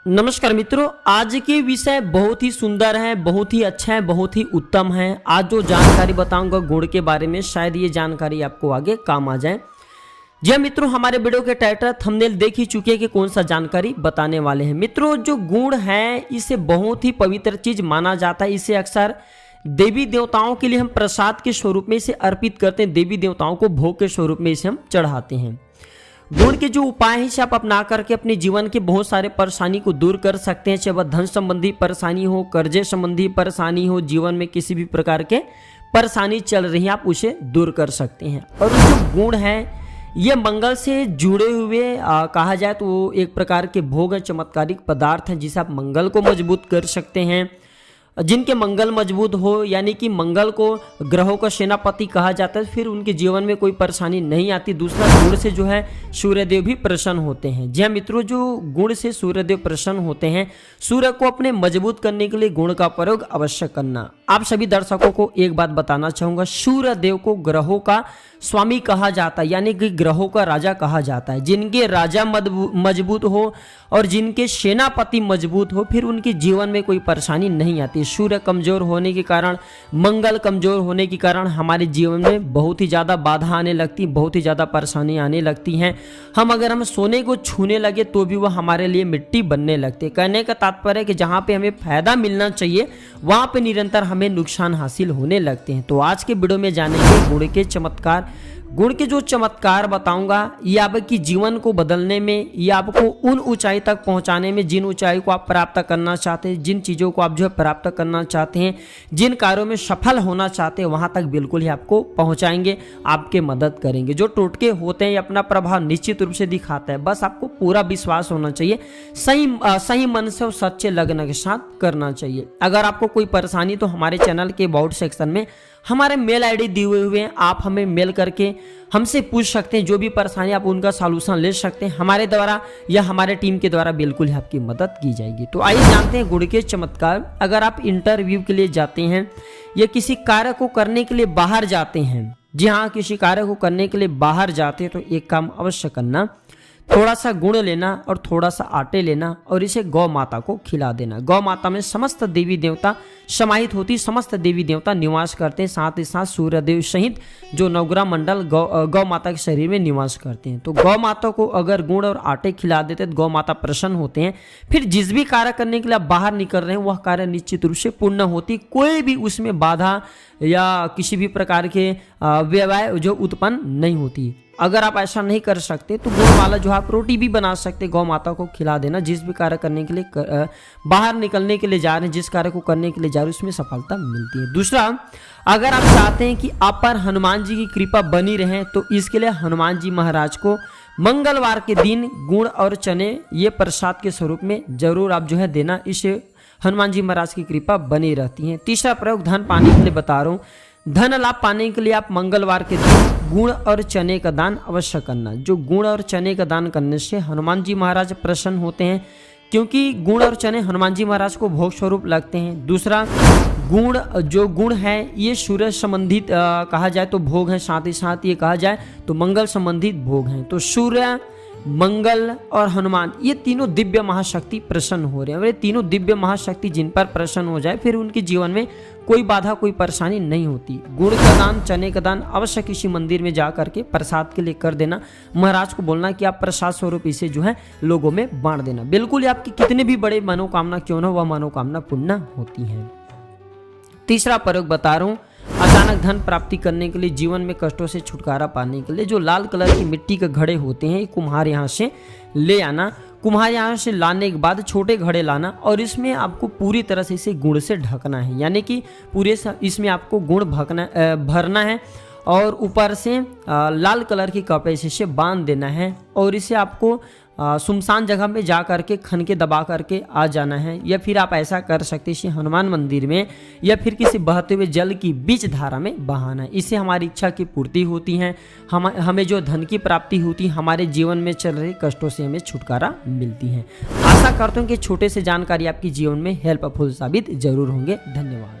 नमस्कार मित्रों, आज के विषय बहुत ही सुंदर है, बहुत ही अच्छा है, बहुत ही उत्तम है। आज जो जानकारी बताऊंगा गुण के बारे में, शायद ये जानकारी आपको आगे काम आ जाए। जी मित्रों, हमारे वीडियो के टाइटल थंबनेल देख ही चुके हैं कि कौन सा जानकारी बताने वाले हैं। मित्रों, जो गुण है इसे बहुत ही पवित्र चीज माना जाता है। इसे अक्सर देवी देवताओं के लिए हम प्रसाद के स्वरूप में इसे अर्पित करते हैं। देवी देवताओं को भोग के स्वरूप में इसे हम चढ़ाते हैं। गुण के जो उपाय हैं इसे आप अपना करके अपने जीवन के बहुत सारे परेशानी को दूर कर सकते हैं। चाहे वह धन संबंधी परेशानी हो, कर्जे संबंधी परेशानी हो, जीवन में किसी भी प्रकार के परेशानी चल रही है, आप उसे दूर कर सकते हैं। और जो गुण है ये मंगल से जुड़े हुए कहा जाए तो एक प्रकार के भोग है, चमत्कारिक पदार्थ हैं जिसे आप मंगल को मजबूत कर सकते हैं। जिनके मंगल मजबूत हो, यानी कि मंगल को ग्रहों का सेनापति कहा जाता है, फिर उनके जीवन में कोई परेशानी नहीं आती। दूसरा, गुण से जो है सूर्यदेव भी प्रसन्न होते हैं। जी हाँ मित्रों, जो गुण से सूर्यदेव प्रसन्न होते हैं, सूर्य को अपने मजबूत करने के लिए गुण का प्रयोग अवश्य करना। आप सभी दर्शकों को एक बात बताना चाहूंगा, सूर्यदेव को ग्रहों का स्वामी कहा जाता है, यानी कि ग्रहों का राजा कहा जाता है। जिनके राजा मजबूत हो और जिनके सेनापति मजबूत हो, फिर उनके जीवन में कोई परेशानी नहीं आती। सूर्य कमजोर होने के कारण, मंगल कमजोर होने के कारण हमारे जीवन में बहुत ही ज़्यादा बाधा आने लगती, बहुत ही ज़्यादा परेशानी आने लगती हैं। अगर हम सोने को छूने लगे तो भी वह हमारे लिए मिट्टी बनने लगती है। कहने का तात्पर्य है कि जहाँ पे हमें फायदा मिलना चाहिए वहाँ पे निरंतर हमें नुकसान हासिल होने लगते हैं। तो आज के वीडियो में जानेंगे गुण के चमत्कार। गुण के जो चमत्कार बताऊंगा ये आपकी जीवन को बदलने में, ये आपको उन ऊंचाई तक पहुंचाने में, जिन ऊंचाई को आप प्राप्त करना चाहते हैं, जिन चीज़ों को आप जो है प्राप्त करना चाहते हैं, जिन कार्यों में सफल होना चाहते हैं, वहां तक बिल्कुल ही आपको पहुंचाएंगे, आपके मदद करेंगे। जो टोटके होते हैं अपना प्रभाव निश्चित रूप से दिखाता है, बस आपको पूरा विश्वास होना चाहिए, सही मन से और सच्चे लगन के साथ करना चाहिए। अगर आपको कोई परेशानी तो हमारे चैनल के अबाउट सेक्शन में हमारे मेल आईडी दिए हुए हैं, आप हमें मेल करके हमसे पूछ सकते हैं। जो भी परेशानी आप उनका सॉल्यूशन ले सकते हैं, हमारे द्वारा या हमारे टीम के द्वारा बिल्कुल ही आपकी मदद की जाएगी। तो आइए जानते हैं गुण के चमत्कार। अगर आप इंटरव्यू के लिए जाते हैं या किसी कार्य को करने के लिए बाहर जाते हैं, जी हाँ, किसी कार्य को करने के लिए बाहर जाते हैं, तो एक काम अवश्य करना, थोड़ा सा गुड़ लेना और थोड़ा सा आटे लेना और इसे गौ माता को खिला देना। गौ माता में समस्त देवी देवता समाहित होती, समस्त देवी देवता निवास करते हैं, साथ ही साथ सूर्यदेव सहित जो नवग्रह मंडल गौ माता के शरीर में निवास करते हैं। तो गौ माता को अगर गुड़ और आटे खिला देते तो गौ माता प्रसन्न होते हैं। फिर जिस भी कार्य करने के लिए आप बाहर निकल रहे हैं वह कार्य निश्चित रूप से पूर्ण होती, कोई भी उसमें बाधा या किसी भी प्रकार के व्यवहार जो उत्पन्न नहीं होती। अगर आप ऐसा नहीं कर सकते तो गुड़ वाला जो आप रोटी भी बना सकते, गौ माता को खिला देना। जिस भी कार्य करने के लिए बाहर निकलने के लिए जा रहे हैं, जिस कार्य को करने के लिए जा रहे हैं, उसमें सफलता मिलती है। दूसरा, अगर आप चाहते हैं कि आप पर हनुमान जी की कृपा बनी रहे तो इसके लिए हनुमान जी महाराज को मंगलवार के दिन गुड़ और चने ये प्रसाद के स्वरूप में जरूर आप जो है देना। इससे हनुमान जी महाराज की कृपा बनी रहती है। तीसरा प्रयोग धन पाने के लिए बता रहा हूँ। धन लाभ पाने के लिए आप मंगलवार के दिन गुड़ और चने का दान अवश्य करना। जो गुड़ और चने का दान करने से हनुमान जी महाराज प्रसन्न होते हैं, क्योंकि गुड़ और चने हनुमान जी महाराज को भोग स्वरूप लगते हैं। दूसरा, गुण है ये सूर्य संबंधित कहा जाए तो भोग है, साथ ही साथ ये कहा जाए तो मंगल संबंधित भोग हैं। तो सूर्य, मंगल और हनुमान ये तीनों दिव्य महाशक्ति प्रसन्न हो रहे हैं। ये तीनों दिव्य महाशक्ति जिन पर प्रसन्न हो जाए फिर उनके जीवन में कोई बाधा, कोई परेशानी नहीं होती। गुड़ का दान, चने का दान अवश्य किसी मंदिर में जा करके प्रसाद के लिए कर देना। महाराज को बोलना कि आप प्रसाद स्वरूप इसे जो है लोगों में बांट देना। बिल्कुल आपकी कितने भी बड़े मनोकामना क्यों ना, वह मनोकामना पूर्ण होती है। तीसरा प्रयोग बता रहा हूँ, अचानक धन प्राप्ति करने के लिए, जीवन में कष्टों से छुटकारा पाने के लिए जो लाल कलर की मिट्टी के घड़े होते हैं, कुम्हार यहाँ से ले आना। कुम्हार यहाँ से लाने के बाद छोटे घड़े लाना और इसमें आपको पूरी तरह से इसे गुड़ से ढकना है, यानी कि पूरे इसमें आपको गुड़ भरना है और ऊपर से लाल कलर की कपड़े से बांध देना है। और इसे आपको सुनसान जगह में जा करके खन के दबा करके आ जाना है। या फिर आप ऐसा कर सकते हैं हनुमान मंदिर में या फिर किसी बहते हुए जल की बीच धारा में बहाना है। इससे हमारी इच्छा की पूर्ति होती है, हमें जो धन की प्राप्ति होती है, हमारे जीवन में चल रहे कष्टों से हमें छुटकारा मिलती है। आशा करता हूँ कि छोटे से जानकारी आपके जीवन में हेल्पफुल साबित जरूर होंगे। धन्यवाद।